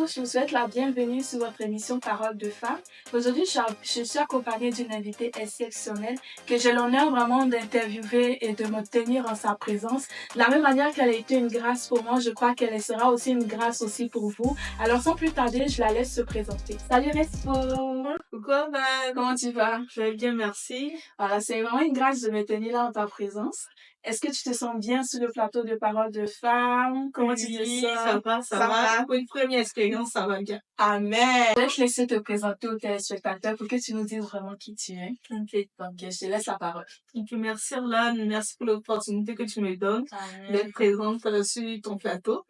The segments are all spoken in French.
tous, je vous souhaite la bienvenue sur votre émission Parole de Femmes. Aujourd'hui, je suis accompagnée d'une invitée exceptionnelle que j'ai l'honneur vraiment d'interviewer et de me tenir en sa présence. De la même manière qu'elle a été une grâce pour moi, je crois qu'elle sera aussi une grâce aussi pour vous. Alors sans plus tarder, je la laisse se présenter. Salut Respo! Coucou, Comment tu vas? Je vais bien, merci. Voilà, c'est vraiment une grâce de me tenir là en ta présence. Est-ce que tu te sens bien sur le plateau de Parole de Femmes? Comment tu te Oui, sens? ça va. Pour une première expérience, ça va bien. Amen. Je vais te laisser te présenter aux téléspectateurs pour que tu nous dises vraiment qui tu es. Ok. Donc, je te laisse la parole. Donc, merci Orlane, merci pour l'opportunité que tu me donnes Amen. d'être présente sur ton plateau.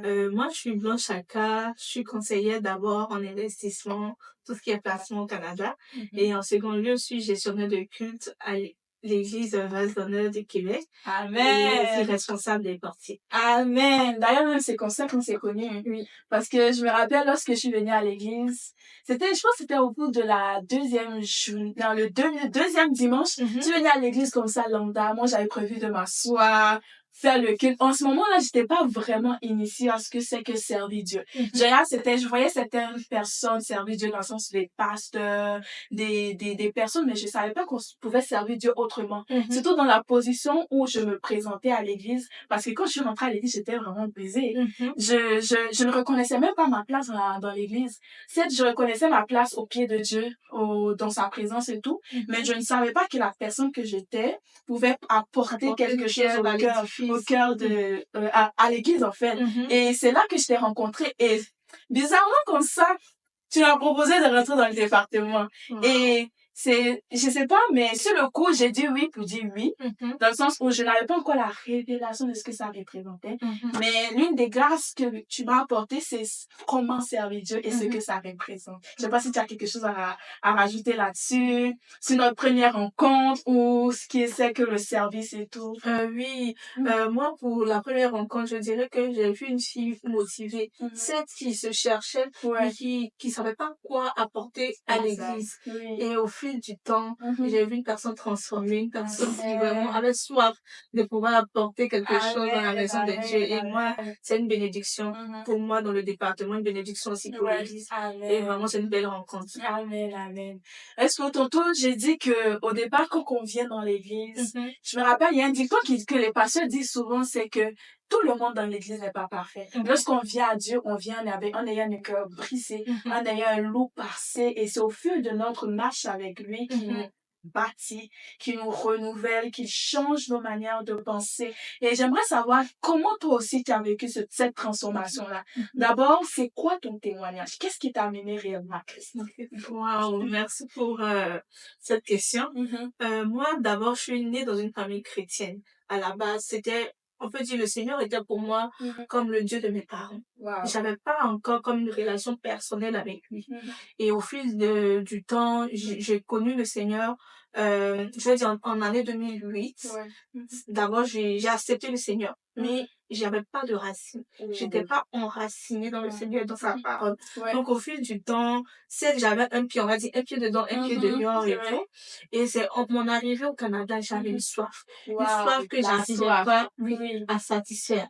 Moi, je suis Blanche Aka, je suis conseillère d'abord en investissement, tout ce qui est placement au Canada. Et en second lieu, je suis gestionnaire de culte à l'Église Vase d'honneur du Québec. Amen. Et aussi responsable des portiers. Amen. D'ailleurs, même c'est comme ça qu'on s'est connus. Oui. Parce que je me rappelle lorsque je suis venue à l'église, je pense que c'était au bout de la deuxième journée, dans le deuxième dimanche, je suis venue à l'église comme ça, lambda. Moi, j'avais prévu de m'asseoir, faire le culte. En ce moment-là, j'étais pas vraiment initiée à ce que c'est que servir Dieu. Je voyais certaines personnes servir Dieu dans le sens des pasteurs, des personnes, mais je savais pas qu'on pouvait servir Dieu autrement. Surtout dans la position où je me présentais à l'église, parce que quand je suis rentrée à l'église, j'étais vraiment brisée. Je ne reconnaissais même pas ma place dans l'église. Certes, je reconnaissais ma place au pied de Dieu, dans sa présence et tout, mais je ne savais pas que la personne que j'étais pouvait apporter quelque chose au cœur de, à l'église, en fait. Et c'est là que je t'ai rencontrée. Et bizarrement, comme ça, tu m'as proposé de rentrer dans le département. Et je sais pas, mais sur le coup, j'ai dit oui pour dire oui, dans le sens où je n'avais pas encore la révélation de ce que ça représentait. Mais l'une des grâces que tu m'as apportées, c'est comment servir Dieu et ce que ça représente. Je sais pas si tu as quelque chose à rajouter là-dessus, sur notre première rencontre ou ce qui c'est que le service et tout. Oui, moi, pour la première rencontre, je dirais que j'ai vu une fille motivée, celle qui se cherchait, mais qui savait pas quoi apporter à l'église. Et au fil du temps, j'ai vu une personne transformée, une personne qui vraiment avait soif de pouvoir apporter quelque chose dans la maison de Dieu. Et moi, c'est une bénédiction pour moi dans le département, une bénédiction aussi pour l'église. Et vraiment, c'est une belle rencontre. Amen, amen. Est-ce que tantôt, j'ai dit que au départ, quand on vient dans l'église, je me rappelle, il y a un dicton que les pasteurs disent souvent, c'est que tout le monde dans l'église n'est pas parfait. Lorsqu'on vient à Dieu, on vient en ayant un cœur brisé, en ayant un loup passé, et c'est au fil de notre marche avec lui qui nous bâtit, qui nous renouvelle, qui change nos manières de penser. Et j'aimerais savoir comment toi aussi tu as vécu cette transformation-là. D'abord, c'est quoi ton témoignage? Qu'est-ce qui t'a amené réellement à Christ? Wow, merci pour cette question. Moi, d'abord, je suis née dans une famille chrétienne. À la base, on peut dire, le Seigneur était pour moi comme le Dieu de mes parents. J'avais pas encore comme une relation personnelle avec lui. Et au fil du temps, j'ai connu le Seigneur, je vais dire en année 2008. D'abord, j'ai accepté le Seigneur, mais j'avais pas de racines. J'étais pas enracinée dans le Seigneur et dans sa parole. Donc, au fil du temps, j'avais un pied, on va dire, un pied dedans, un pied dehors et tout. Et c'est en mon arrivée au Canada, j'avais une soif. Une soif que j'arrivais pas, à satisfaire.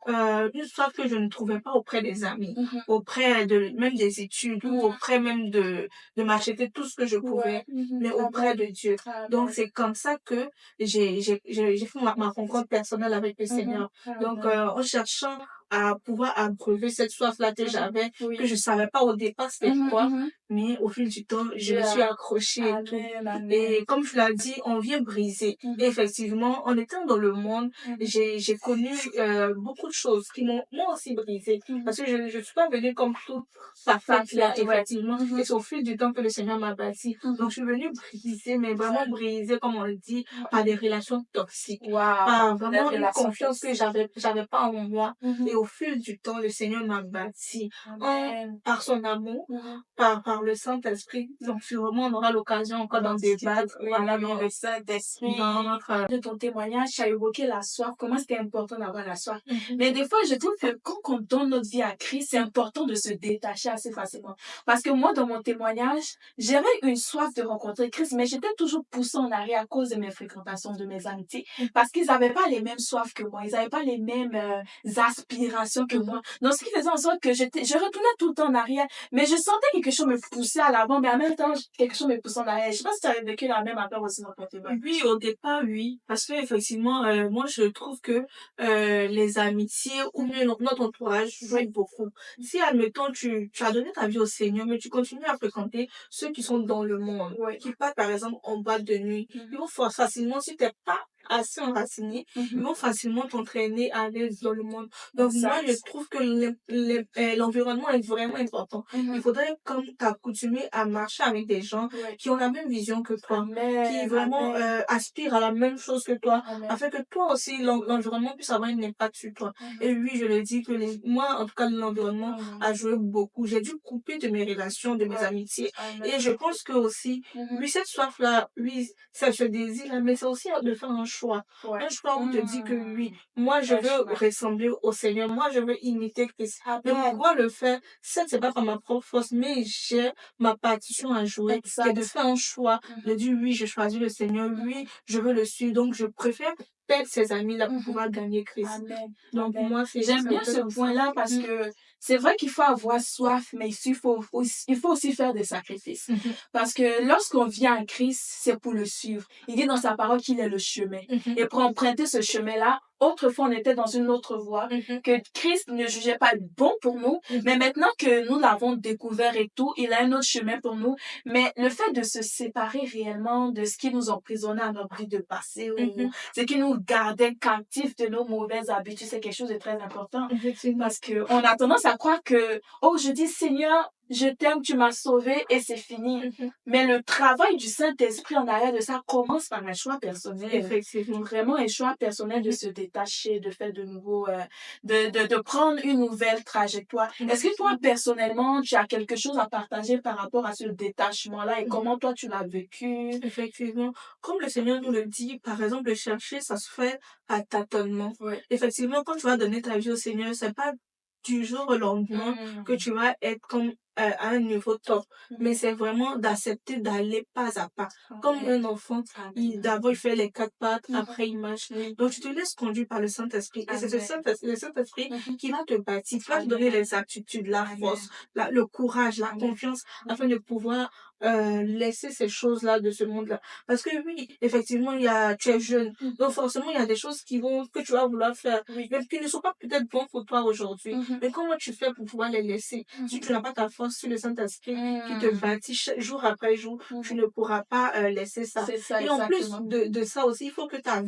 Une soif que je ne trouvais pas auprès des amis, auprès même des études, ou auprès même de m'acheter tout ce que je pouvais, mais auprès de Dieu. Donc, c'est comme ça que j'ai fait ma rencontre personnelle avec le Seigneur. Donc, en cherchant à pouvoir abreuver cette soif-là que j'avais, que je savais pas au départ c'était quoi, mais au fil du temps, je me suis accrochée et tout. Et comme je l'ai dit, on vient briser. Et effectivement, en étant dans le monde, j'ai connu beaucoup de choses qui m'ont aussi brisé. Parce que je suis pas venue comme toute parfaite là, effectivement. Et c'est au fil du temps que le Seigneur m'a bâti. Donc, je suis venue briser, mais vraiment briser, comme on le dit, par des relations toxiques. Par vraiment une confiance que j'avais pas en moi. Et au fil du temps, le Seigneur m'a bâti par son amour, par le Saint-Esprit. Donc, sûrement, on aura l'occasion encore d'en débattre. Voilà, dans le Saint-Esprit. De ton témoignage, tu as évoqué la soif, comment c'était important d'avoir la soif. Mais des fois, je trouve que quand on donne notre vie à Christ, c'est important de se détacher assez facilement. Parce que moi, dans mon témoignage, j'avais une soif de rencontrer Christ, mais j'étais toujours poussée en arrière à cause de mes fréquentations, de mes amitiés. Parce qu'ils n'avaient pas les mêmes soifs que moi. Ils n'avaient pas les mêmes aspirations admiration que moi. Donc, ce qui faisait en sorte que je retournais tout le temps en arrière, mais je sentais quelque chose me pousser à l'avant, mais en même temps, quelque chose me poussait en arrière. Je sais pas si tu avais vécu la même affaire aussi dans ton débat. Oui, au départ, oui. Parce que, effectivement, moi, je trouve que, les amitiés, ou mieux, notre entourage joue beaucoup. Si, admettons, tu as donné ta vie au Seigneur, mais tu continues à fréquenter ceux qui sont dans le monde, Ouais. qui partent, par exemple, en boîte de nuit, ils vont facilement, si t'es pas assez enraciné, ils vont facilement t'entraîner à aller dans le monde. Donc, moi, je trouve que l'environnement est vraiment important. Il faudrait comme t'accoutumer à marcher avec des gens qui ont la même vision que toi, qui vraiment aspirent à la même chose que toi, afin que toi aussi, l'environnement puisse avoir un impact sur toi. Et oui, je le dis que moi, en tout cas, l'environnement a joué beaucoup. J'ai dû couper de mes relations, de mes amitiés. Et je pense que aussi, oui, cette soif-là, oui, ça se désire, mais c'est aussi de faire un choix. Un choix où tu te dis que oui, moi, je veux ressembler au Seigneur. Moi, je veux imiter Christ. Mais pour pouvoir le faire, certes, c'est pas par ma propre force, mais j'ai ma partition à jouer, qui est de faire un choix, de dire oui, je choisis le Seigneur, oui, je veux le suivre. Donc, je préfère perdre ces amis-là pour pouvoir gagner Christ. Amen. Donc, Amen. moi, J'aime bien ce point-là parce que c'est vrai qu'il faut avoir soif, mais il faut aussi faire des sacrifices. Parce que lorsqu'on vient à Christ, c'est pour le suivre. Il dit dans sa parole qu'il est le chemin. Et pour emprunter ce chemin-là, autrefois, on était dans une autre voie que Christ ne jugeait pas bon pour nous. Mais maintenant que nous l'avons découvert et tout, il a un autre chemin pour nous. Mais le fait de se séparer réellement de ce qui nous emprisonnait à notre vie de passé ou ce qui nous gardait captifs de nos mauvaises habitudes, c'est quelque chose de très important. Parce que on a tendance à croire que, oh, je dis Seigneur, je t'aime, tu m'as sauvé et c'est fini. Mais le travail du Saint-Esprit en arrière de ça commence par un choix personnel. Effectivement. Vraiment un choix personnel de se détacher, de faire de nouveau, de prendre une nouvelle trajectoire. Est-ce que toi, personnellement, tu as quelque chose à partager par rapport à ce détachement-là et comment toi tu l'as vécu? Effectivement. Comme le Seigneur nous le dit, par exemple, le chercher, ça se fait à tâtonnement. Effectivement, quand tu vas donner ta vie au Seigneur, c'est pas du jour au lendemain que tu vas être comme à un niveau top. Mais c'est vraiment d'accepter d'aller pas à pas. Comme un enfant, d'abord il fait les 4 pattes, après il marche. Donc tu te laisses conduire par le Saint-Esprit. Et c'est le Saint-Esprit qui va te bâtir, qui va te donner les aptitudes, la force, le courage, la confiance, afin de pouvoir laisser ces choses-là de ce monde-là. Parce que oui, effectivement, tu es jeune. Donc forcément, il y a des choses que tu vas vouloir faire, même qui ne sont pas peut-être bonnes pour toi aujourd'hui. Mais comment tu fais pour pouvoir les laisser? Si tu n'as pas ta force sur le Saint-Esprit qui te bâtit jour après jour, tu ne pourras pas laisser ça. C'est ça, Et en plus exactement. de ça aussi, il faut que ta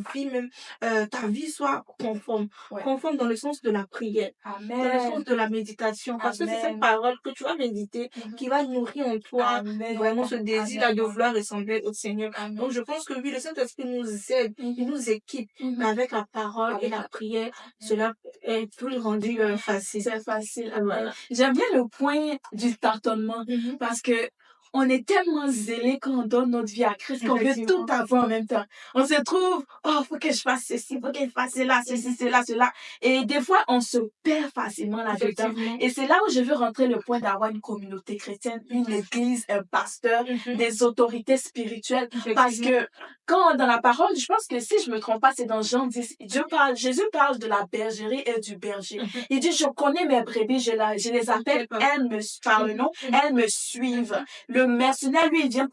vie soit conforme. Conforme dans le sens de la prière, dans le sens Amen. de la méditation. Parce que c'est cette Amen. parole que tu vas méditer qui va nourrir en toi vraiment ce désir-là de vouloir ressembler au Seigneur. Donc, je pense que oui, le Saint-Esprit nous aide, il nous équipe, mais avec la parole et la prière, cela est plus rendu facile. C'est facile. Voilà. J'aime bien le point du tâtonnement parce que on est tellement zélé quand on donne notre vie à Christ qu'on veut tout avoir en même temps. On se trouve, oh, faut que je fasse ceci, faut que je fasse cela, ceci, cela, cela. Et des fois, on se perd facilement là-dedans. Et c'est là où je veux rentrer le point d'avoir une communauté chrétienne, une église, un pasteur, des autorités spirituelles. Parce que quand dans la parole, je pense que si je me trompe pas, c'est dans Jean 10, Jésus parle de la bergerie et du berger. Il dit, je connais mes brebis, je les appelle, elles me, par le nom, elles me suivent. Le mercenaire, lui, il vient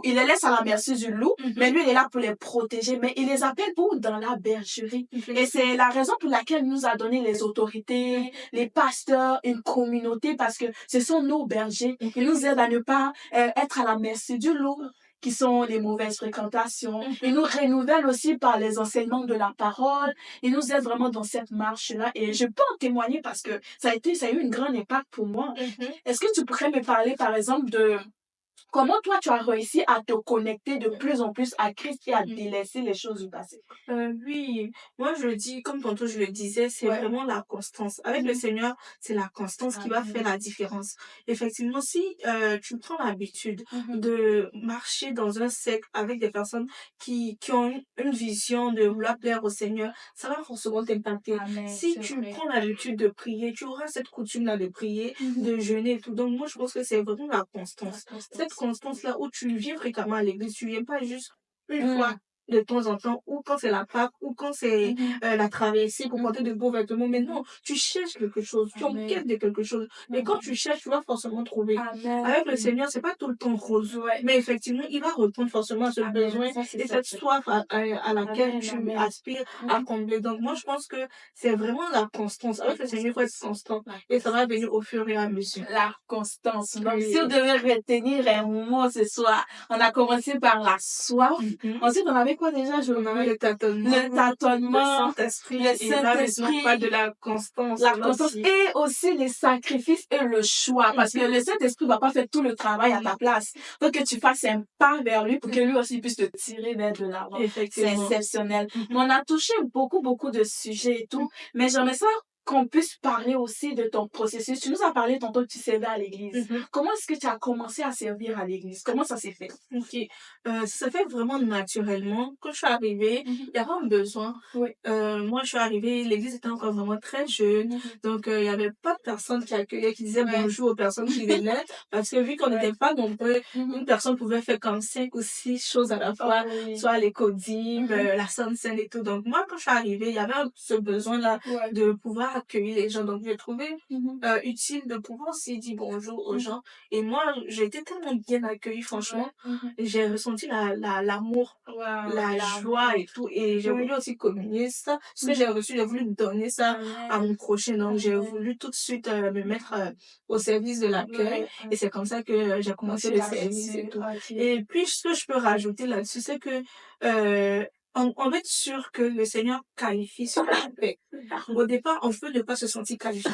il les laisse à la merci du loup, mais lui, il est là pour les protéger, mais il les appelle pour dans la bergerie. Et c'est la raison pour laquelle il nous a donné les autorités, les pasteurs, une communauté, parce que ce sont nos bergers. Ils nous aident à ne pas être à la merci du loup, qui sont les mauvaises fréquentations. Ils nous renouvellent aussi par les enseignements de la parole. Ils nous aident vraiment dans cette marche-là. Et je peux en témoigner parce que ça a eu une grande impact pour moi. Est-ce que tu pourrais me parler, par exemple, de comment toi, tu as réussi à te connecter de plus en plus à Christ et à délaisser les choses du passé? Oui, moi je le dis, comme tantôt je le disais, c'est vraiment la constance. Avec le Seigneur, c'est la constance qui va faire la différence. Effectivement, si tu prends l'habitude de marcher dans un cercle avec des personnes qui ont une vision de vouloir plaire au Seigneur, ça va forcément t'impacter. Si tu prends l'habitude de prier, tu auras cette coutume-là de prier, de jeûner et tout. Donc moi je pense que c'est vraiment la constance. Cette constance-là où tu viens fréquemment à l'église, tu viens pas juste une fois de temps en temps, ou quand c'est la Pâque, ou quand c'est la traversée pour porter de beaux vêtements. Mais non, tu cherches quelque chose, tu Amen. enquêtes de quelque chose. Et quand tu cherches, tu vas forcément trouver. Amen. Avec le Seigneur, c'est pas tout le temps rose. Ouais. Mais effectivement, il va répondre forcément à ce Amen. besoin Ça, c'est et cette certain. soif à laquelle Amen, tu amen. aspires à combler. Donc, moi, je pense que c'est vraiment la constance. Avec le Seigneur, il faut être constant. Et ça va venir au fur et à mesure. La constance. Donc, Oui. si on devait retenir un mot ce soir, on a commencé par la soif. Ensuite, on avait quoi déjà? On avait le tâtonnement, le tâtonnement, le Saint-Esprit, le et là, maintenant, on Saint-Esprit, parle de la constance. la constance et aussi les sacrifices et le choix. Parce que le Saint-Esprit va pas faire tout le travail à ta place. Faut que tu fasses un pas vers lui pour que lui aussi puisse te tirer vers de l'avant. C'est Effectivement. exceptionnel. Mais on a touché beaucoup de sujets et tout. Mais j'aimerais ça qu'on puisse parler aussi de ton processus. Tu nous as parlé tantôt que tu servais à l'église. Comment est-ce que tu as commencé à servir à l'église? Comment ça s'est fait? Ok. Ça s'est fait vraiment naturellement. Quand je suis arrivée, il y avait un besoin. Oui. Moi, je suis arrivée, l'église était encore vraiment très jeune. Donc, il y avait pas de personnes qui accueillaient, qui disaient bonjour aux personnes qui venaient. Parce que vu qu'on n'était pas nombreux, une personne pouvait faire comme 5 ou 6 choses à la fois, soit les codimes, la Sainte Seine et tout. Donc, moi, quand je suis arrivée, il y avait ce besoin-là de pouvoir accueillir les gens. Donc, j'ai trouvé utile de pouvoir aussi dire bonjour aux gens. Et moi, j'ai été tellement bien accueillie, franchement. J'ai ressenti l'amour, la joie et tout. Et j'ai voulu aussi communier ça. Ce que j'ai reçu, j'ai voulu donner ça à mon prochain. Donc, j'ai voulu tout de suite me mettre au service de l'accueil. Et c'est comme ça que j'ai commencé le service et tout. Et puis, ce que je peux rajouter là-dessus, c'est que on veut être sûr que le Seigneur qualifie ce qu'on fait. Au départ, on peut ne pas se sentir qualifié.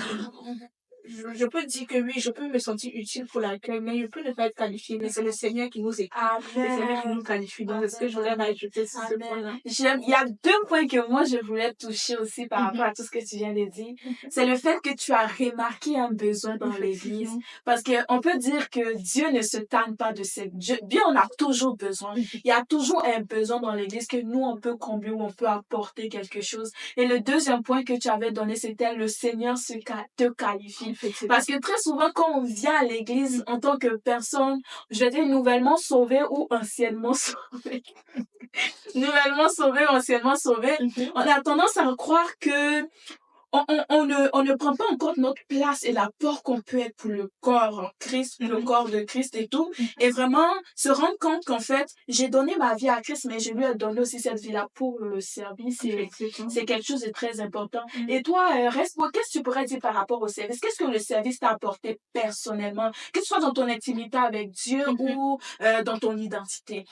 Je peux dire que oui, je peux me sentir utile pour l'accueil, mais je peux ne pas être qualifiée. Mais c'est le Seigneur qui nous équipe. Le Seigneur qui nous qualifie. Donc, c'est ce que je voudrais rajouter sur ce point-là. Il y a 2 points que moi, je voulais toucher aussi par rapport à tout ce que tu viens de dire. C'est le fait que tu as remarqué un besoin dans l'église. Parce que on peut dire que Dieu ne se tanne pas de cette... Bien, on a toujours besoin. Il y a toujours un besoin dans l'église que nous, on peut combler ou on peut apporter quelque chose. Et le deuxième point que tu avais donné, c'était le Seigneur te qualifie. Parce que très souvent, quand on vient à l'église en tant que personne, je vais dire nouvellement sauvée ou anciennement sauvée. Nouvellement sauvée ou anciennement sauvée, on a tendance à croire que on ne prend pas en compte notre place et l'apport qu'on peut être pour le corps en Christ, le corps de Christ et tout. Et vraiment se rendre compte qu'en fait, j'ai donné ma vie à Christ, mais je lui ai donné aussi cette vie-là pour le service. C'est quelque chose de très important. Et toi, Respo, qu'est-ce que tu pourrais dire par rapport au service? Qu'est-ce que le service t'a apporté personnellement? Que ce soit dans ton intimité avec Dieu ou dans ton identité?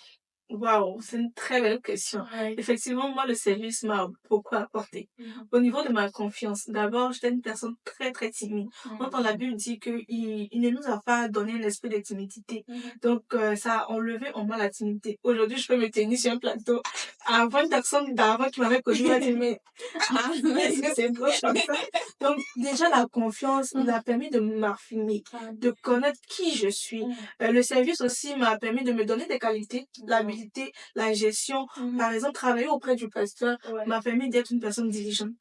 Waouh, c'est une très belle question. Effectivement, moi, le service m'a beaucoup apporté. Au niveau de ma confiance, d'abord, j'étais une personne très, très timide. Quand on la Bible dit qu'il ne nous a pas donné un esprit de timidité. Donc, ça a enlevé en moi la timidité. Aujourd'hui, je peux me tenir sur un plateau. Avant, une personne d'avant qui m'avait connu m'a dit, mais, est-ce que c'est drôle comme ça? Donc, déjà, la confiance m'a permis de m'affirmer, de connaître qui je suis. Le service aussi m'a permis de me donner des qualités, l'habilité, la gestion. Par exemple, travailler auprès du pasteur m'a permis d'être une personne diligente.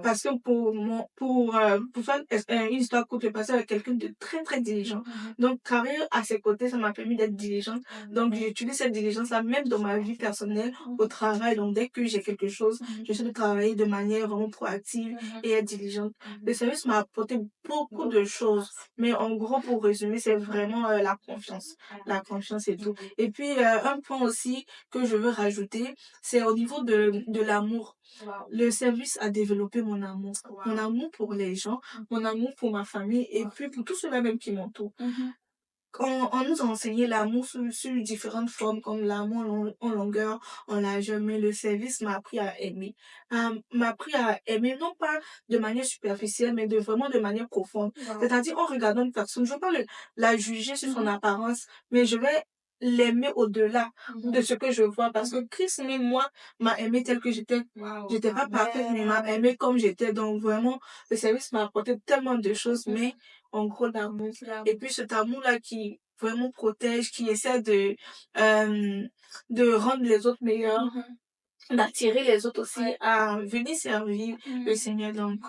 Parce que pour faire une histoire courte, le pasteur est quelqu'un de très, très diligent. Donc, travailler à ses côtés, ça m'a permis d'être diligente. Donc, j'utilise cette diligence-là même dans ma vie personnelle, au travail. Donc, dès que j'ai quelque chose, j'essaie de travailler de manière vraiment proactive et être diligente. Le service m'a apporté beaucoup de choses. Mais en gros, pour résumer, c'est vraiment la confiance. La confiance et tout. Et puis, un point aussi que je veux rajouter, c'est au niveau de l'amour. Le service a développé mon amour. Mon amour pour les gens, mon amour pour ma famille et puis pour tout cela même qui m'entoure. On nous a enseigné l'amour sur différentes formes, comme l'amour en longueur, en largeur, mais le service m'a appris à aimer. M'a appris à aimer, non pas de manière superficielle, mais vraiment de manière profonde. C'est-à-dire, en regardant une personne, je ne veux pas la juger sur son apparence, mais je vais l'aimer au-delà de ce que je vois, parce que Christ, même moi, m'a aimé tel que j'étais. J'étais pas parfaite, mais il m'a aimé comme j'étais. Donc, vraiment, le service m'a apporté tellement de choses, mais en gros, l'amour. Et puis, cet amour-là qui vraiment protège, qui essaie de rendre les autres meilleurs. d'attirer les autres aussi à venir servir le Seigneur. Donc,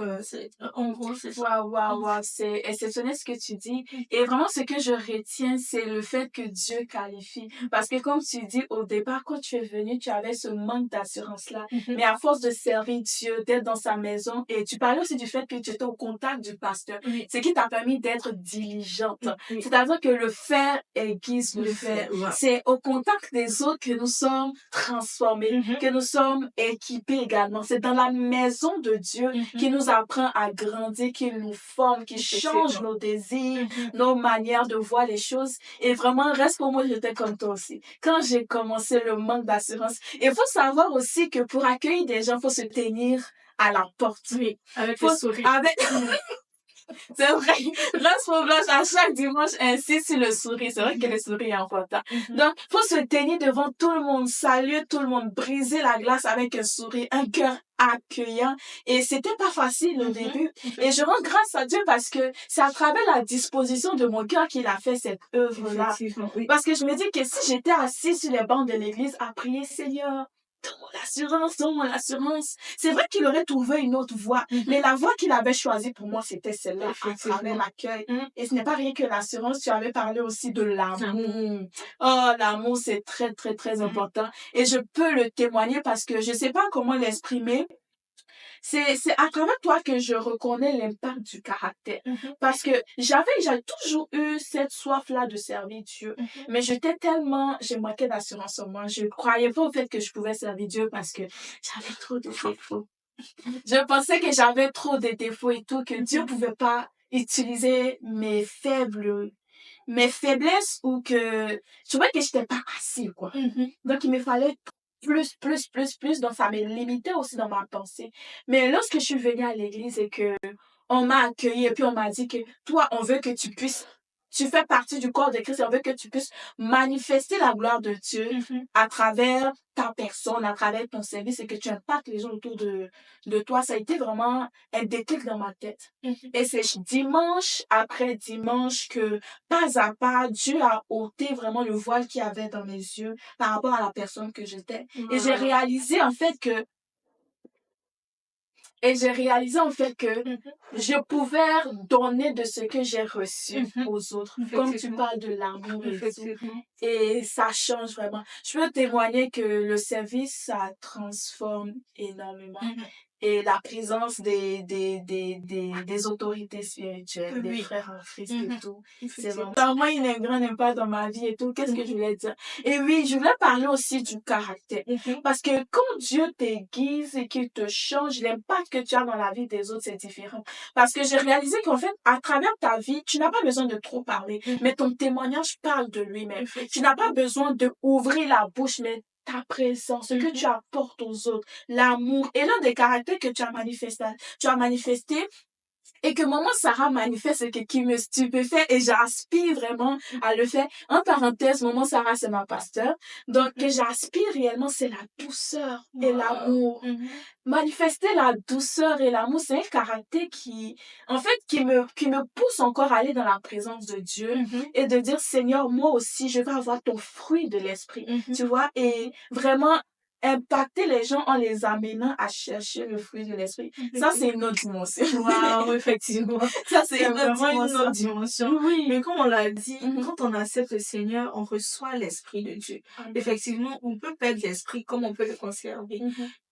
en gros, c'est ça. Waouh, c'est exceptionnel ce que tu dis. Et vraiment, ce que je retiens, c'est le fait que Dieu qualifie. Parce que comme tu dis, au départ, quand tu es venu, tu avais ce manque d'assurance-là. Mais à force de servir Dieu, d'être dans sa maison, et tu parlais aussi du fait que tu étais au contact du pasteur, ce qui t'a permis d'être diligente. C'est-à-dire que le faire aiguise le faire. C'est au contact des autres que nous sommes transformés, que nous sommes équipés également. C'est dans la maison de Dieu qui nous apprend à grandir, qui nous forme, qui change nos désirs, nos manières de voir les choses. Et vraiment, reste pour moi, j'étais comme toi aussi. Quand j'ai commencé le manque d'assurance, il faut savoir aussi que pour accueillir des gens, il faut se tenir à la porte. Oui, avec le sourire. C'est vrai. Rose pour blanche, à chaque dimanche, insiste sur le sourire. C'est vrai que le sourire est important. Donc, faut se tenir devant tout le monde, saluer tout le monde, briser la glace avec un sourire, un cœur accueillant. Et c'était pas facile au début. Et je rends grâce à Dieu parce que c'est à travers la disposition de mon cœur qu'il a fait cette œuvre-là. Parce que je me dis que si j'étais assise sur les bancs de l'église à prier, Seigneur, donne-moi l'assurance. C'est vrai qu'il aurait trouvé une autre voie, mais la voie qu'il avait choisie pour moi, c'était celle-là, à travers l'accueil. Et ce n'est pas rien que l'assurance, tu avais parlé aussi de l'amour. Oh, l'amour, c'est très, très, très important. Et je peux le témoigner parce que je sais pas comment l'exprimer. C'est à travers toi que je reconnais l'impact du caractère. Parce que j'ai toujours eu cette soif-là de servir Dieu. Mais j'ai manqué d'assurance en moi. Je croyais pas au fait que je pouvais servir Dieu parce que j'avais trop de défauts. Je pensais que j'avais trop de défauts et tout, que Dieu pouvait pas utiliser mes faiblesses ou que, je trouvais que j'étais pas assez, quoi. Donc, il me fallait plus, donc ça me limitait aussi dans ma pensée. Mais lorsque je suis venue à l'église et que on m'a accueilli et puis on m'a dit que toi, on veut que tu fais partie du corps de Christ et on veut que tu puisses manifester la gloire de Dieu à travers ta personne, à travers ton service et que tu impactes les gens autour de toi. Ça a été vraiment un déclic dans ma tête. Et c'est dimanche après dimanche que, pas à pas, Dieu a ôté vraiment le voile qu'il y avait dans mes yeux par rapport à la personne que j'étais. Et j'ai réalisé en fait que je pouvais donner de ce que j'ai reçu aux autres. Comme tu parles de l'amour et tout. Et ça change vraiment. Je peux témoigner que le service, ça transforme énormément. Et la présence des autorités spirituelles, des frères en Christ et tout. C'est vraiment un grand impact dans ma vie et tout. Qu'est-ce que je voulais dire? Et oui, je voulais parler aussi du caractère. Parce que quand Dieu t'aiguise et qu'il te change, l'impact que tu as dans la vie des autres, c'est différent. Parce que j'ai réalisé qu'en fait, à travers ta vie, tu n'as pas besoin de trop parler, mais ton témoignage parle de lui-même. Tu n'as pas besoin de ouvrir la bouche, mais ta présence, ce que tu apportes aux autres, l'amour et l'un des caractères que tu as manifesté et que maman Sarah manifeste et qui me stupéfait et j'aspire vraiment à le faire. En parenthèse, maman Sarah, c'est ma pasteur. Donc, que j'aspire réellement, c'est la douceur et l'amour. Manifester la douceur et l'amour, c'est un caractère qui me pousse encore à aller dans la présence de Dieu et de dire, Seigneur, moi aussi, je veux avoir ton fruit de l'esprit. Tu vois, et vraiment impacter les gens en les amenant à chercher le fruit de l'esprit. Ça, c'est une autre dimension. Waouh, effectivement. Ça, c'est vraiment une autre dimension. Oui. Mais comme on l'a dit, quand on accepte le Seigneur, on reçoit l'Esprit de Dieu. Effectivement, on peut perdre l'Esprit comme on peut le conserver.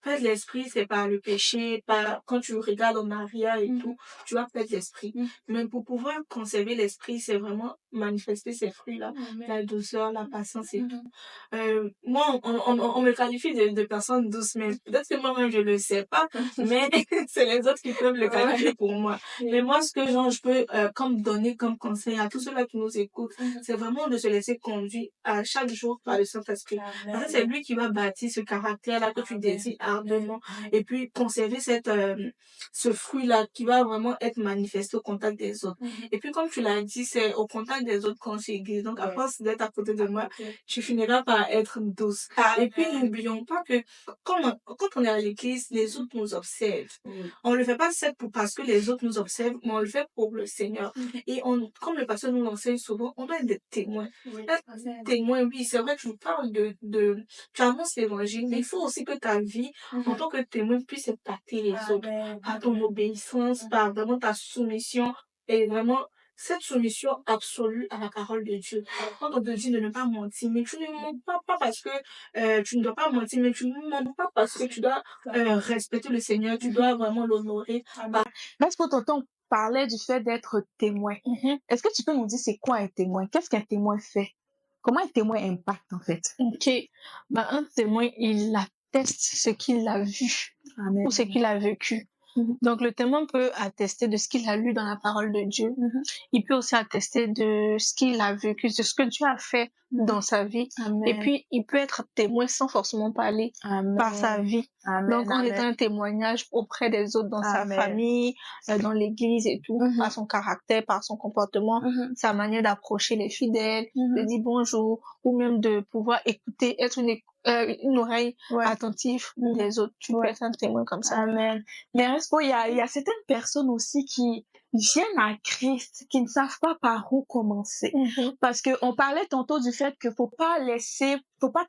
Perdre l'Esprit, c'est par le péché, quand tu regardes en arrière et tout, tu vas perdre l'Esprit. Mais pour pouvoir conserver l'Esprit, c'est vraiment manifester ces fruits-là. La douceur, la patience et tout. Moi, on me qualifie de personne douce, mais peut-être que moi-même, je le sais pas, mais c'est les autres qui peuvent le qualifier pour moi. Mais moi, ce que je peux comme donner comme conseil à tous ceux-là qui nous écoutent, c'est vraiment de se laisser conduire à chaque jour par le Saint-Esprit. Parce que c'est lui qui va bâtir ce caractère-là que tu désires ardemment et puis conserver ce fruit-là qui va vraiment être manifesté au contact des autres. Et puis, comme tu l'as dit, c'est au contact des autres qu'on s'aiguise. Donc, à force d'être à côté de moi, tu finiras par être douce. Et puis, n'oublions pas que quand on est à l'église, les autres nous observent. On le fait pas parce que les autres nous observent, mais on le fait pour le Seigneur. Et comme le pasteur nous l'enseigne souvent, on doit être des témoins. Être témoin, oui, c'est vrai que je vous parle tu annonces l'évangile, mais il faut aussi que ta vie, en tant que témoin, puisse impacter les autres par ton obéissance, par vraiment ta soumission et vraiment cette soumission absolue à la parole de Dieu. Quand on te dit de ne pas mentir, mais tu ne mens pas parce que tu ne dois pas mentir, mais tu ne mens pas parce que tu dois respecter le Seigneur, tu dois vraiment l'honorer. Lorsque t'entends parler du fait d'être témoin, est-ce que tu peux nous dire c'est quoi un témoin? Qu'est-ce qu'un témoin fait? Comment un témoin impacte en fait? Ok, un témoin, il atteste ce qu'il a vu ou ce qu'il a vécu. Donc, le témoin peut attester de ce qu'il a lu dans la parole de Dieu. Il peut aussi attester de ce qu'il a vécu, de ce que Dieu a fait dans sa vie. Et puis, il peut être témoin sans forcément parler par sa vie. Donc, en étant un témoignage auprès des autres, dans sa famille, dans l'église et tout, par son caractère, par son comportement, sa manière d'approcher les fidèles, de dire bonjour, ou même de pouvoir écouter, être une oreille attentive des autres. Tu peux être un témoin comme ça. Amen. Mais Respo, il y a certaines personnes aussi qui viennent à Christ, qui ne savent pas par où commencer. Parce que on parlait tantôt du fait que faut pas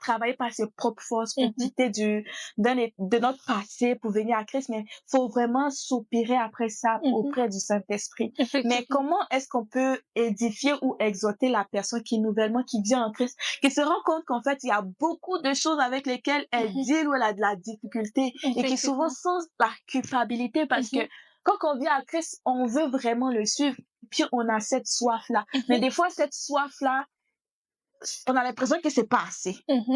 travailler par ses propres forces pour quitter de notre passé pour venir à Christ, mais faut vraiment soupirer après ça auprès du Saint-Esprit. Mais comment est-ce qu'on peut édifier ou exhorter la personne qui vient en Christ, qui se rend compte qu'en fait, il y a beaucoup de choses avec lesquelles elle deal ou elle a de la difficulté et qui souvent sont la culpabilité parce que quand on vient à Christ, on veut vraiment le suivre, puis on a cette soif-là. Mais des fois, cette soif-là, on a l'impression que c'est pas assez. Moi,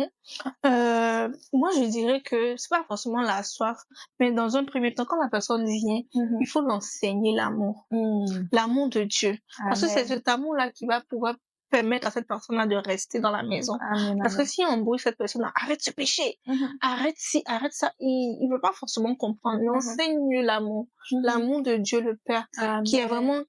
je dirais que c'est pas forcément la soif, mais dans un premier temps, quand la personne vient, il faut l'enseigner l'amour. L'amour de Dieu. Parce que c'est cet amour-là qui va pouvoir permettre à cette personne-là de rester dans la maison. Parce que si on brouille cette personne-là, arrête ce péché, arrête ci, arrête ça, il veut pas forcément comprendre. Mais enseigne l'amour. L'amour de Dieu le Père, qui est vraiment,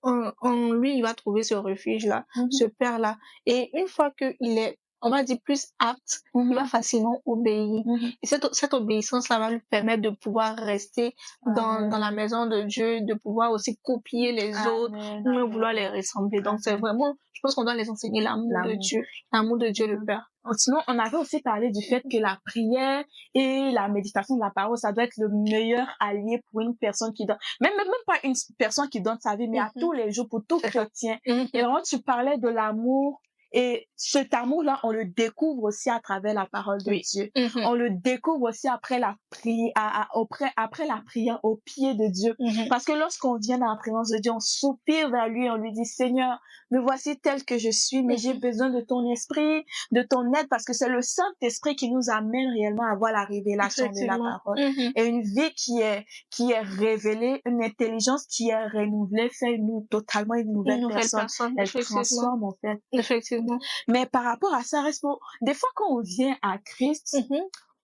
en lui, il va trouver ce refuge-là, ce Père-là. Et une fois qu'il est, on va dire, plus apte, il va facilement obéir. Et cette obéissance-là va lui permettre de pouvoir rester dans la maison de Dieu, de pouvoir aussi copier les autres, ou même vouloir les ressembler. Donc, c'est vraiment, je pense qu'on doit les enseigner l'amour de Dieu le Père. Sinon, on avait aussi parlé du fait que la prière et la méditation de la parole, ça doit être le meilleur allié pour une personne qui donne, même pas une personne qui donne sa vie, mais à tous les jours, pour tout chrétien. Et vraiment, tu parlais de l'amour. Et cet amour-là, on le découvre aussi à travers la parole de Dieu. On le découvre aussi après la prière, après la prière au pied de Dieu. Parce que lorsqu'on vient dans la présence de Dieu, on soupire vers lui, on lui dit, Seigneur, me voici tel que je suis, mais j'ai besoin de ton esprit, de ton aide, parce que c'est le Saint-Esprit qui nous amène réellement à voir la révélation de la parole. Et une vie qui est révélée, une intelligence qui est renouvelée, fait nous totalement une nouvelle personne. Elle transforme, en fait. Effectivement. Mais par rapport à ça, des fois quand on vient à Christ,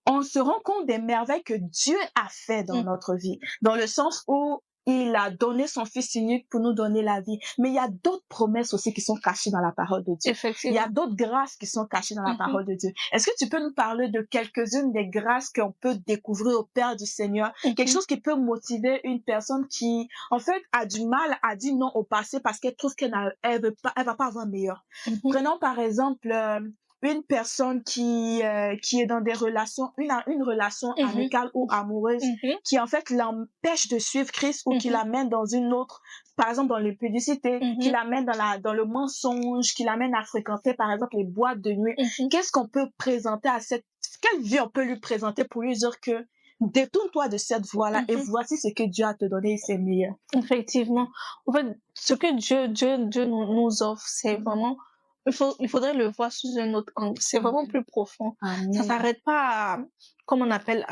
on se rend compte des merveilles que Dieu a fait dans notre vie, dans le sens où il a donné son Fils unique pour nous donner la vie. Mais il y a d'autres promesses aussi qui sont cachées dans la parole de Dieu. Il y a d'autres grâces qui sont cachées dans la parole de Dieu. Est-ce que tu peux nous parler de quelques-unes des grâces qu'on peut découvrir au Père du Seigneur? Quelque chose qui peut motiver une personne qui, en fait, a du mal à dire non au passé parce qu'elle trouve qu'elle va pas avoir meilleur. Prenons par exemple une personne qui est dans des relations, une relation amicale ou amoureuse, qui en fait l'empêche de suivre Christ ou qui l'amène dans une autre, par exemple dans l'impudicité, qui l'amène dans le mensonge, qui l'amène à fréquenter par exemple les boîtes de nuit. Qu'est-ce qu'on peut présenter quelle vie on peut lui présenter pour lui dire que détourne-toi de cette voie-là et voici ce que Dieu a te donné et c'est meilleur. Effectivement. En fait, ce que Dieu nous offre, c'est vraiment il faudrait le voir sous un autre angle. C'est vraiment plus profond. Ça Amen. s'arrête pas comme on appelle,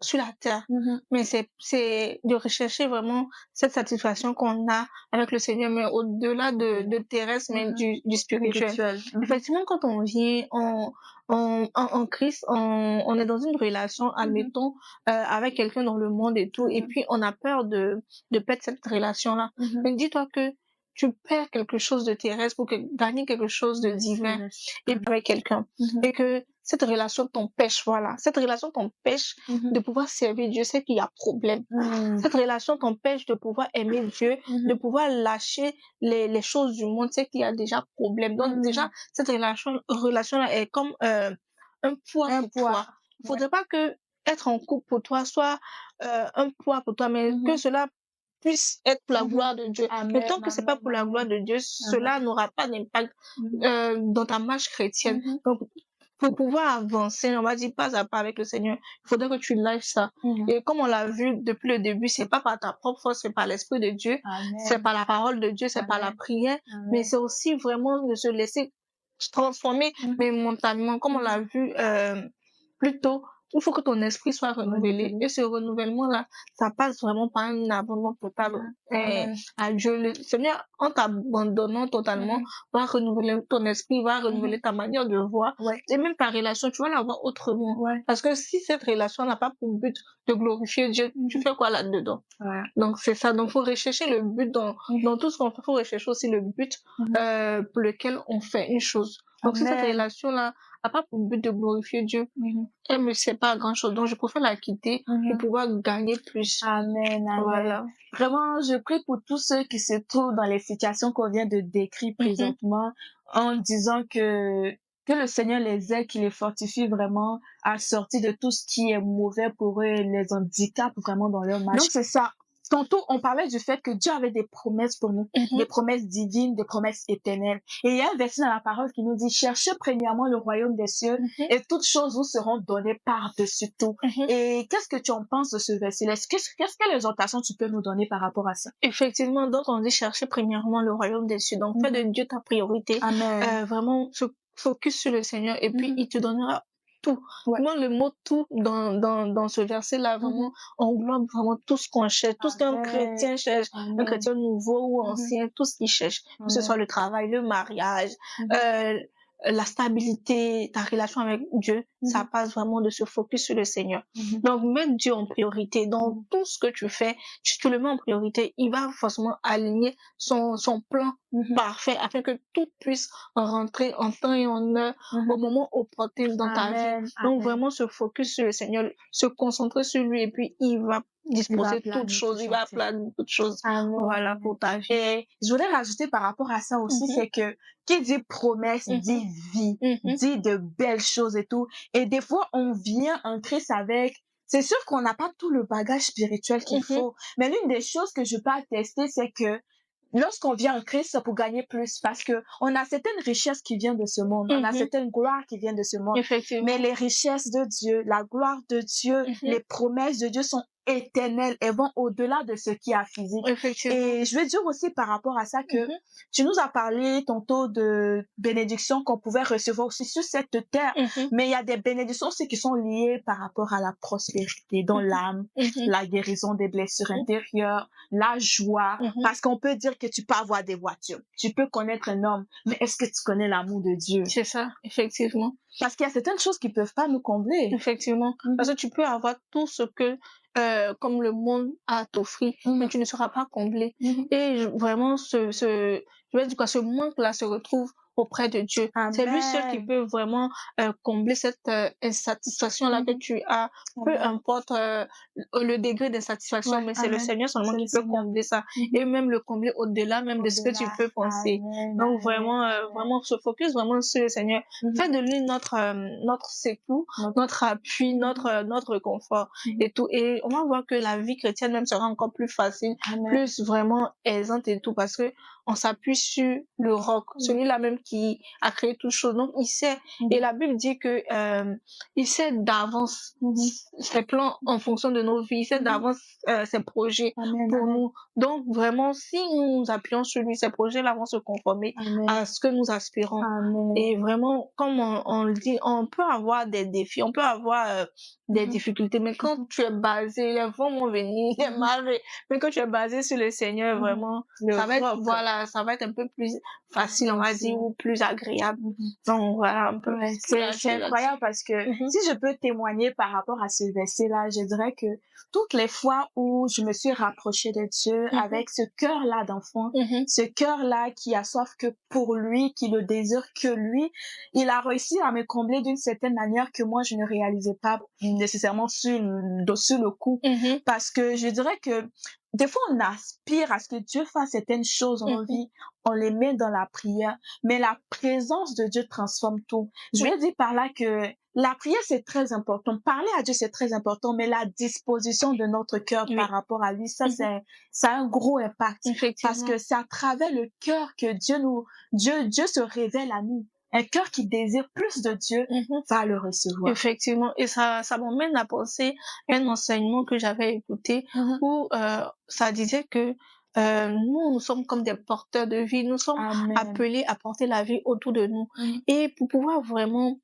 sur la terre. Mais c'est de rechercher vraiment cette satisfaction qu'on a avec le Seigneur, mais au-delà de terrestre, mais du spirituel. Effectivement, quand on vient en Christ, on est dans une relation, admettons, avec quelqu'un dans le monde et tout, et puis on a peur de perdre cette relation-là. Mais dis-toi que tu perds quelque chose de terrestre pour gagner quelque chose de divin et avec quelqu'un. Et que cette relation t'empêche, voilà. Cette relation t'empêche de pouvoir servir Dieu, c'est qu'il y a problème. Cette relation t'empêche de pouvoir aimer Dieu, de pouvoir lâcher les choses du monde, c'est qu'il y a déjà problème. Donc déjà, cette relation-là est comme un poids pour toi. Il faudrait pas que être en couple pour toi soit un poids pour toi, mais que cela puisse être pour la gloire de Dieu. Mais tant que c'est pas pour la gloire de Dieu, cela n'aura pas d'impact dans ta marche chrétienne. Donc, pour pouvoir avancer, on va dire pas à pas avec le Seigneur, il faudrait que tu lâches ça. Et comme on l'a vu depuis le début, c'est pas par ta propre force, c'est par l'Esprit de Dieu, c'est par la parole de Dieu, c'est par la prière, mais c'est aussi vraiment de se laisser transformer, mais mentalement, comme on l'a vu plus tôt. Il faut que ton esprit soit renouvelé. Et ce renouvellement-là, ça passe vraiment par un abandon total à Dieu. Le Seigneur, en t'abandonnant totalement, va renouveler ton esprit, va renouveler ta manière de voir. Et même ta relation, tu vas la voir autrement. Parce que si cette relation n'a pas pour but de glorifier Dieu, tu fais quoi là-dedans? Donc, c'est ça. Donc, faut rechercher le but dans tout ce qu'on fait. Faut rechercher aussi le but pour lequel on fait une chose. Donc, si cette relation-là n'a pas pour but de glorifier Dieu, elle me sert pas à grand chose. Donc, je préfère la quitter pour pouvoir gagner plus. Amen. Voilà. Vraiment, je prie pour tous ceux qui se trouvent dans les situations qu'on vient de décrire présentement, en disant que le Seigneur les aide, qu'il les fortifie vraiment à sortir de tout ce qui est mauvais pour eux et les handicaps vraiment dans leur marche. Donc, c'est ça. Tantôt, on parlait du fait que Dieu avait des promesses pour nous, des promesses divines, des promesses éternelles. Et il y a un verset dans la parole qui nous dit, cherchez premièrement le royaume des cieux et toutes choses vous seront données par-dessus tout. Et qu'est-ce que tu en penses de ce verset-là? Quelle exhortation tu peux nous donner par rapport à ça? Effectivement, donc on dit chercher premièrement le royaume des cieux. Donc, fais de Dieu ta priorité. Amen. Vraiment, focus sur le Seigneur et puis il te donnera tout. Moi, le mot tout dans ce verset-là, vraiment, englobe vraiment tout ce qu'on cherche, tout ce qu'un chrétien cherche, un chrétien nouveau ou ancien, tout ce qu'il cherche, que ce soit le travail, le mariage, la stabilité, ta relation avec Dieu, ça passe vraiment de se focus sur le Seigneur. Donc, mettre Dieu en priorité dans tout ce que tu fais, tu le mets en priorité, il va forcément aligner son plan parfait afin que tout puisse rentrer en temps et en heure au moment opportun dans ta vie. Donc, vraiment se focus sur le Seigneur, se concentrer sur lui et puis il va disposer toutes choses, il va planer toutes choses. Voilà, pour ta vie. Et je voudrais rajouter par rapport à ça aussi, c'est que qui dit promesse dit vie, dit de belles choses et tout. Et des fois, on vient en Christ avec, c'est sûr qu'on n'a pas tout le bagage spirituel qu'il faut, mais l'une des choses que je peux attester, c'est que lorsqu'on vient en Christ, c'est pour gagner plus parce que on a certaines richesses qui viennent de ce monde, on a certaines gloires qui viennent de ce monde. Mais les richesses de Dieu, la gloire de Dieu, les promesses de Dieu sont éternelles et vont au-delà de ce qui est physique. Et je veux dire aussi par rapport à ça que tu nous as parlé tantôt de bénédictions qu'on pouvait recevoir aussi sur cette terre, mais il y a des bénédictions aussi qui sont liées par rapport à la prospérité dans l'âme, la guérison des blessures intérieures, la joie, parce qu'on peut dire que tu peux avoir des voitures, tu peux connaître un homme, mais est-ce que tu connais l'amour de Dieu? C'est ça, effectivement. Parce qu'il y a certaines choses qui peuvent pas nous combler. Effectivement. Parce que tu peux avoir tout ce que comme le monde a à t'offrir, mais tu ne seras pas comblé. Et vraiment, je vais dire quoi, ce manque-là se retrouve auprès de Dieu. C'est lui seul qui peut vraiment combler cette insatisfaction-là que tu as, peu importe le degré d'insatisfaction, mais c'est le Seigneur seulement qui peut combler ça. Et même le combler au-delà même de ce que tu peux penser. Donc vraiment, vraiment se focus vraiment sur le Seigneur. Fais de lui notre secours, notre appui, notre confort et tout. Et on va voir que la vie chrétienne même sera encore plus facile, plus vraiment aisante et tout, parce que on s'appuie sur le roc, celui-là même qui a créé toute chose. Donc, il sait. Et la Bible dit que il sait d'avance ses plans en fonction de nos vies. Il sait d'avance ses projets pour nous. Donc, vraiment, si nous nous appuyons sur lui, ces projets-là vont se conformer à ce que nous aspirons. Et vraiment, comme on le dit, on peut avoir des défis, on peut avoir des difficultés, mais quand tu es basé, les vents vont venir, les marées, mais quand tu es basé sur le Seigneur, vraiment, ça va être un peu plus facile, on va dire, ou plus agréable. Donc, voilà, un peu. Ouais, c'est incroyable parce que si je peux témoigner par rapport à ce verset-là, je dirais que toutes les fois où je me suis rapprochée de Dieu avec ce cœur-là d'enfant, ce cœur-là qui a soif que pour lui, qui le désire que lui, il a réussi à me combler d'une certaine manière que moi, je ne réalisais pas nécessairement sur le coup. Parce que je dirais que des fois, on aspire à ce que Dieu fasse certaines choses dans nos vies, on les met dans la prière, mais la présence de Dieu transforme tout. Je veux dire par là que la prière, c'est très important. Parler à Dieu, c'est très important, mais la disposition de notre cœur par rapport à lui, ça a un gros impact. Parce que c'est à travers le cœur que Dieu se révèle à nous. Un cœur qui désire plus de Dieu va le recevoir. Effectivement. Et ça m'emmène à penser à un enseignement que j'avais écouté où ça disait que nous sommes comme des porteurs de vie. Nous sommes appelés à porter la vie autour de nous. Et pour pouvoir vraiment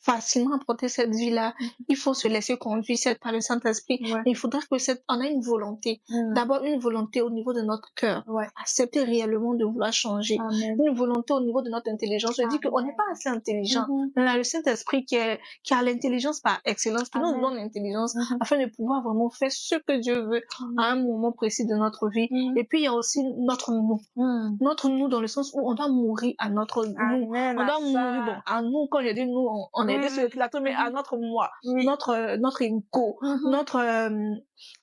facilement apporter cette vie-là, il faut se laisser conduire par le Saint-Esprit. Il faudra que on a une volonté. D'abord, une volonté au niveau de notre cœur. Accepter réellement de vouloir changer. Une volonté au niveau de notre intelligence. Je dis qu'on n'est pas assez intelligent. On a le Saint-Esprit qui a l'intelligence par excellence, qui nous donne l'intelligence afin de pouvoir vraiment faire ce que Dieu veut à un moment précis de notre vie. Et puis, il y a aussi notre nous. Notre nous dans le sens où on doit mourir à notre nous. On doit mourir, à nous, quand je dis nous, on est sur le plateau, mais à notre moi, notre ego,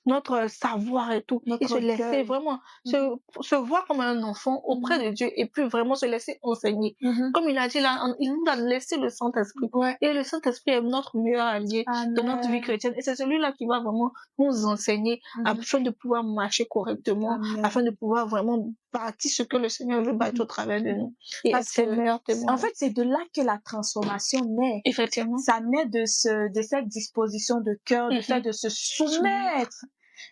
notre savoir et tout, et se laisser vraiment se voir comme un enfant auprès de Dieu et puis vraiment se laisser enseigner. Comme il a dit là, il nous a laissé le Saint-Esprit. Et le Saint-Esprit est notre meilleur allié de notre vie chrétienne. Et c'est celui-là qui va vraiment nous enseigner afin de pouvoir marcher correctement, afin de pouvoir vraiment bâtir ce que le Seigneur veut bâtir au travers de nous. Et c'est le meilleur témoin. En fait, c'est de là que la transformation naît. Effectivement. Ça naît de cette disposition de cœur, du fait de se soumettre.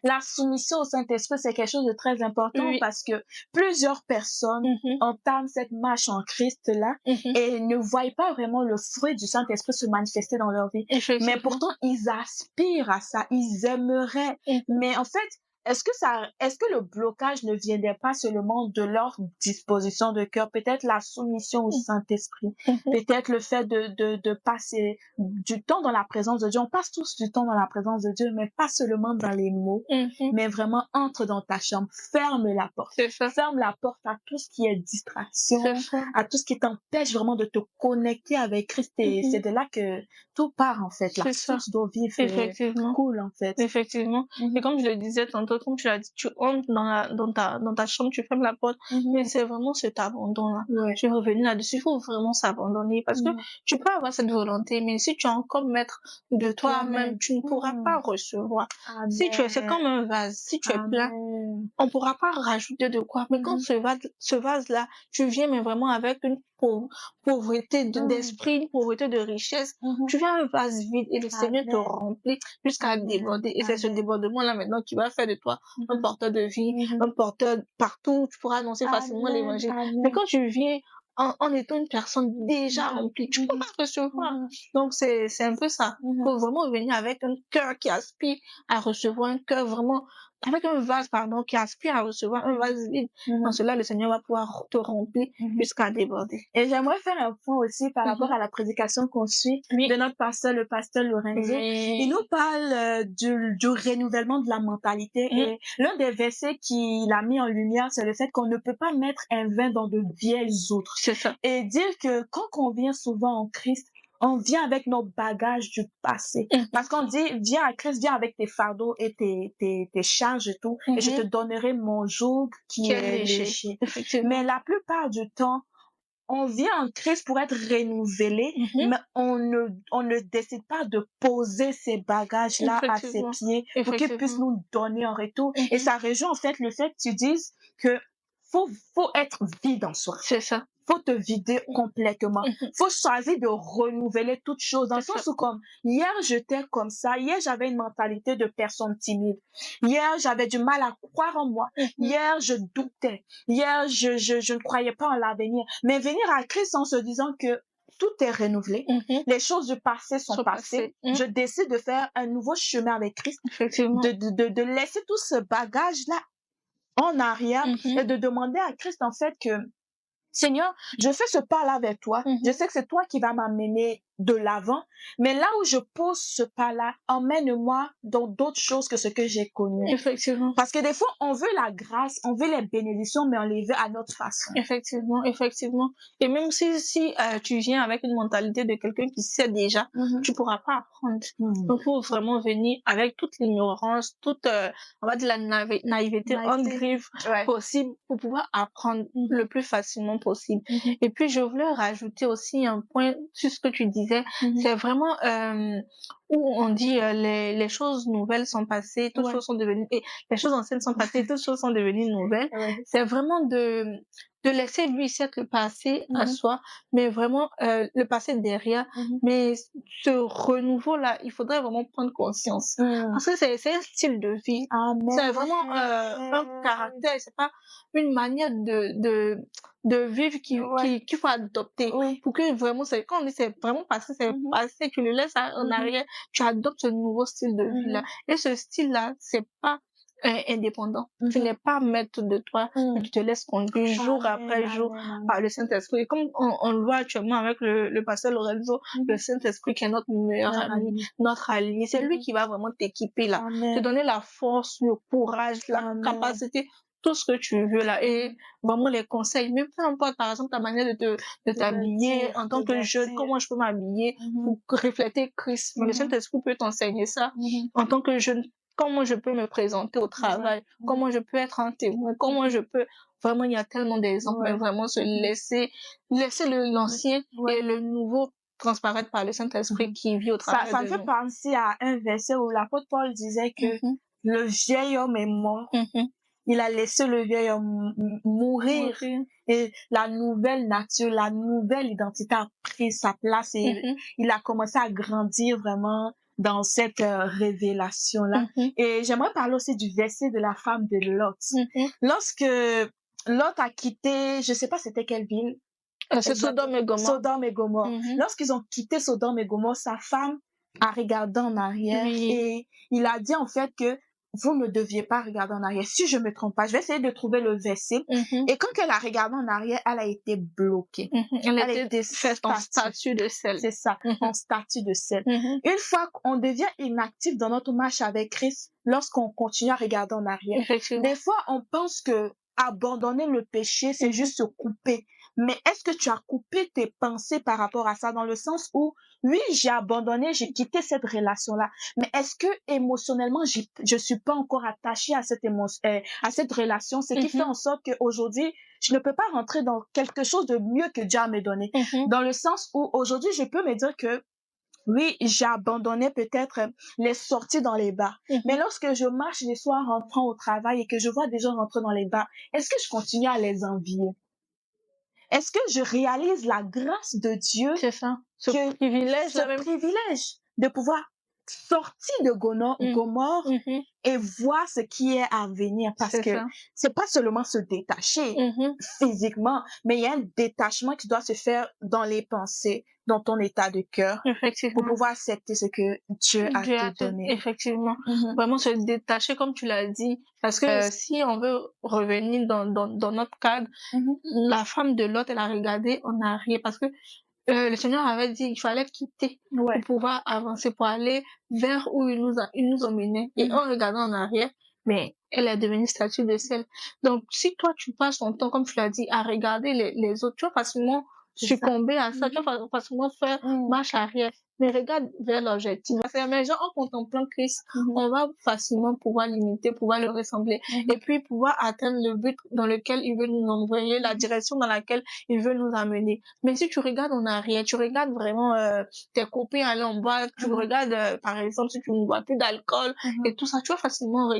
La soumission au Saint-Esprit, c'est quelque chose de très important parce que plusieurs personnes entament cette marche en Christ-là et ne voient pas vraiment le fruit du Saint-Esprit se manifester dans leur vie. Mais pourtant, ils aspirent à ça, ils aimeraient. Mais en fait, est-ce que le blocage ne viendrait pas seulement de leur disposition de cœur? Peut-être la soumission au Saint-Esprit. Peut-être le fait de passer du temps dans la présence de Dieu. On passe tous du temps dans la présence de Dieu, mais pas seulement dans les mots, mais vraiment entre dans ta chambre. Ferme la porte. Ferme la porte à tout ce qui est distraction, à tout ce qui t'empêche vraiment de te connecter avec Christ. Et c'est de là que tout part, en fait. La source d'eau vive coule, en fait. Effectivement. Et comme je le disais tantôt, comme tu l'as dit, tu entres dans ta chambre, tu fermes la porte, mais c'est vraiment cet abandon-là. Je suis revenue là-dessus, il faut vraiment s'abandonner parce que tu peux avoir cette volonté, mais si tu es encore maître de toi-même, tu ne pourras pas recevoir. Si c'est comme un vase, si tu es plein, on ne pourra pas rajouter de quoi. Mais quand ce vase-là, tu viens mais vraiment avec une pauvreté d'esprit, une pauvreté de richesse, tu viens un vase vide et le Seigneur te remplit jusqu'à déborder. Et c'est ce débordement-là maintenant qui va faire de toi un porteur de vie, un porteur partout, tu pourras annoncer facilement l'évangile. Mais quand tu viens en étant une personne déjà remplie, tu peux pas recevoir. Donc c'est un peu ça. Il faut vraiment venir avec un cœur qui aspire à recevoir, un cœur vraiment avec un vase, qui aspire à recevoir un vase vide. Dans cela, le Seigneur va pouvoir te remplir jusqu'à déborder. Et j'aimerais faire un point aussi par rapport à la prédication qu'on suit de notre pasteur, le pasteur Lorenzo. Il nous parle du renouvellement de la mentalité. Et l'un des versets qu'il a mis en lumière, c'est le fait qu'on ne peut pas mettre un vin dans de vieilles outres. C'est ça. Et dire que quand on vient souvent en Christ, on vient avec nos bagages du passé. Parce qu'on dit, viens à Christ, viens avec tes fardeaux et tes charges et tout, et je te donnerai mon joug qui est léger. Mais la plupart du temps, on vient en Christ pour être renouvelé, mais on ne décide pas de poser ces bagages-là à ses pieds pour qu'il puisse nous donner en retour. Et ça rejoint en fait le fait que tu dises que faut être vide en soi. C'est ça. Faut te vider complètement. Faut choisir de renouveler toute chose. Dans le sens où, comme, hier, j'étais comme ça. Hier, j'avais une mentalité de personne timide. Hier, j'avais du mal à croire en moi. Hier, je doutais. Hier, je ne croyais pas en l'avenir. Mais venir à Christ en se disant que tout est renouvelé. Les choses du passé sont passées. Je décide de faire un nouveau chemin avec Christ. Effectivement. De laisser tout ce bagage-là en arrière et de demander à Christ, en fait, que Seigneur, je fais ce pas-là avec toi. Je sais que c'est toi qui vas m'amener de l'avant, mais là où je pose ce pas-là, emmène-moi dans d'autres choses que ce que j'ai connu. Effectivement. Parce que des fois, on veut la grâce, on veut les bénédictions, mais on les veut à notre façon. Effectivement, effectivement. Et même si tu viens avec une mentalité de quelqu'un qui sait déjà, tu pourras pas apprendre. Donc, il faut vraiment venir avec toute l'ignorance, toute, on va dire la naïveté en griffe possible pour pouvoir apprendre le plus facilement possible. Et puis, je voulais rajouter aussi un point sur ce que tu disais. C'est vraiment où on dit les choses nouvelles sont passées, toutes choses sont devenues, et les choses anciennes sont passées, toutes choses sont devenues nouvelles. C'est vraiment de laisser lui certes le passé à soi, mais vraiment le passé derrière. Mais ce renouveau là, il faudrait vraiment prendre conscience parce que c'est un style de vie. C'est vraiment un caractère, c'est pas une manière de vivre qu'il faut adopter pour que vraiment c'est quand on dit c'est vraiment passé, c'est passé, tu le laisses en arrière, tu adoptes ce nouveau style de vie là, et ce style là c'est pas indépendant. Tu n'es pas maître de toi, mais tu te laisses conduire jour après jour par le Saint-Esprit. Et comme on le voit actuellement avec le pasteur Lorenzo, le Saint-Esprit qui est notre meilleur ami, notre allié, c'est lui qui va vraiment t'équiper là, te donner la force, le courage, la capacité, tout ce que tu veux là, et vraiment les conseils, même peu importe par exemple ta manière de t'habiller en tant que jeune, comment je peux m'habiller pour refléter Christ. Mais le Saint-Esprit peut t'enseigner ça en tant que jeune. Comment je peux me présenter au travail, comment je peux être un témoin, comment je peux, vraiment il y a tellement d'exemples, mais vraiment se laisser l'ancien et le nouveau transparaître par le Saint-Esprit qui vit au travers de nous. Ça me fait penser à un verset où l'apôtre Paul disait que le vieil homme est mort. Il a laissé le vieil homme mourir. Et la nouvelle nature, la nouvelle identité a pris sa place et il a commencé à grandir vraiment dans cette révélation-là. Et j'aimerais parler aussi du verset de la femme de Lot. Lorsque Lot a quitté, je sais pas c'était quelle ville. C'est Sodome et Gomorrhe. Sodome et Gomorrhe. Lorsqu'ils ont quitté Sodome et Gomorrhe, sa femme a regardé en arrière et il a dit en fait que vous ne deviez pas regarder en arrière. Si je me trompe pas, je vais essayer de trouver le verset. Et quand elle a regardé en arrière, elle a été bloquée. Elle a été faite en statue de sel. C'est ça, en statue de sel. Une fois qu'on devient inactif dans notre marche avec Christ, lorsqu'on continue à regarder en arrière, des fois on pense que abandonner le péché, c'est juste se couper. Mais est-ce que tu as coupé tes pensées par rapport à ça, dans le sens où, oui, j'ai abandonné, j'ai quitté cette relation-là, mais est-ce que émotionnellement, je suis pas encore attachée à cette relation, ce qui fait en sorte qu'aujourd'hui, je ne peux pas rentrer dans quelque chose de mieux que Dieu m'a donné. Dans le sens où, aujourd'hui, je peux me dire que oui, j'ai abandonné peut-être les sorties dans les bars. Mais lorsque je marche les soirs rentrant au travail et que je vois des gens rentrer dans les bars, est-ce que je continue à les envier? Est-ce que je réalise la grâce de Dieu? C'est ça. Ce privilège de pouvoir sortir de Gomorrhe et voir ce qui est à venir, parce que c'est pas seulement se détacher physiquement, mais il y a un détachement qui doit se faire dans les pensées, dans ton état de cœur, pour pouvoir accepter ce que Dieu a te donné. Effectivement. Vraiment se détacher, comme tu l'as dit, parce que si on veut revenir dans notre cadre, la femme de Lot, elle a regardé en arrière, parce que le Seigneur avait dit qu'il fallait quitter pour pouvoir avancer, pour aller vers où il nous emmenait. Et en regardant en arrière, mais elle est devenue statue de sel. Donc, si toi, tu passes ton temps, comme tu l'as dit, à regarder les autres, tu vas facilement succomber à ça, tu vas facilement faire marche arrière. mais regarde vers l'objectif. Parce que mais genre, en contemplant Christ, on va facilement pouvoir l'imiter, pouvoir le ressembler, et puis pouvoir atteindre le but dans lequel il veut nous envoyer, la direction dans laquelle il veut nous amener. Mais si tu regardes en arrière, tu regardes vraiment tes copains aller en bas, tu regardes, par exemple, si tu ne bois plus d'alcool et tout ça, tu vas facilement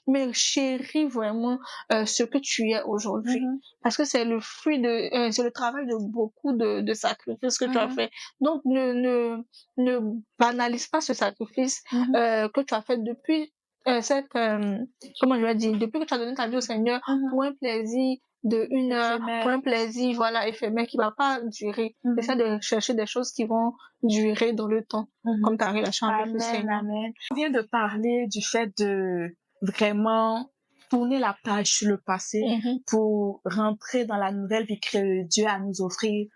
mais chéris vraiment ce que tu es aujourd'hui. Parce que c'est le fruit c'est le travail de beaucoup de sacrifices que tu as fait. Donc, ne banalise pas ce sacrifice que tu as fait depuis comment je vais dire, depuis que tu as donné ta vie au Seigneur pour un plaisir de 1 heure, pour un plaisir, voilà, éphémère qui va pas durer. Essaie de chercher des choses qui vont durer dans le temps, comme ta relation avec le Seigneur. Amen. On vient de parler du fait de vraiment tourner la page sur le passé pour rentrer dans la nouvelle vie que Dieu a nous offrir,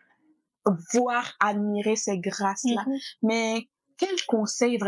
voir, admirer ces grâces-là. Mais quel conseil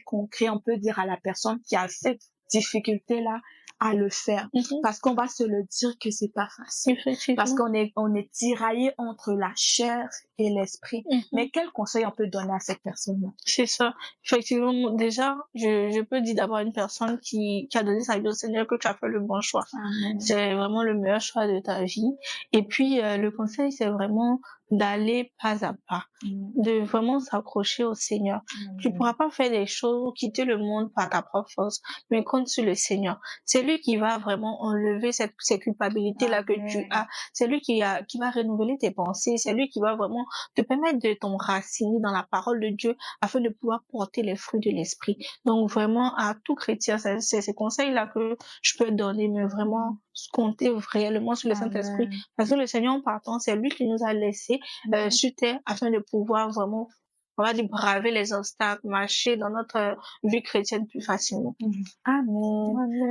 concret on peut dire à la personne qui a cette difficulté-là à le faire? Parce qu'on va se le dire que c'est pas facile. Parce qu'on est tiraillé entre la chair et l'esprit. Mais quel conseil on peut donner à cette personne-là? C'est ça. Effectivement, déjà, je peux dire d'avoir une personne qui a donné sa vie au Seigneur que tu as fait le bon choix. Amen. C'est vraiment le meilleur choix de ta vie. Et puis, le conseil, c'est vraiment d'aller pas à pas, de vraiment s'accrocher au Seigneur. Tu pourras pas faire des choses, quitter le monde par ta propre force, mais compte sur le Seigneur. C'est lui qui va vraiment enlever ces culpabilités-là que tu as. C'est lui qui va renouveler tes pensées. C'est lui qui va vraiment te permettre de t'enraciner dans la parole de Dieu afin de pouvoir porter les fruits de l'esprit. Donc vraiment, à tout chrétien, c'est ces conseils-là que je peux donner, mais vraiment compter réellement sur le Saint-Esprit. Parce que le Seigneur, en partant, c'est lui qui nous a laissé sur terre afin de pouvoir vraiment, on va dire, braver les obstacles, marcher dans notre vie chrétienne plus facilement. Amen.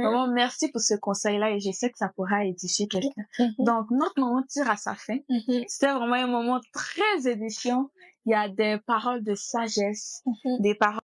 Vraiment, merci pour ce conseil-là et je sais que ça pourra édifier quelqu'un. Donc, notre moment tire à sa fin. C'était vraiment un moment très édifiant. Il y a des paroles de sagesse, des paroles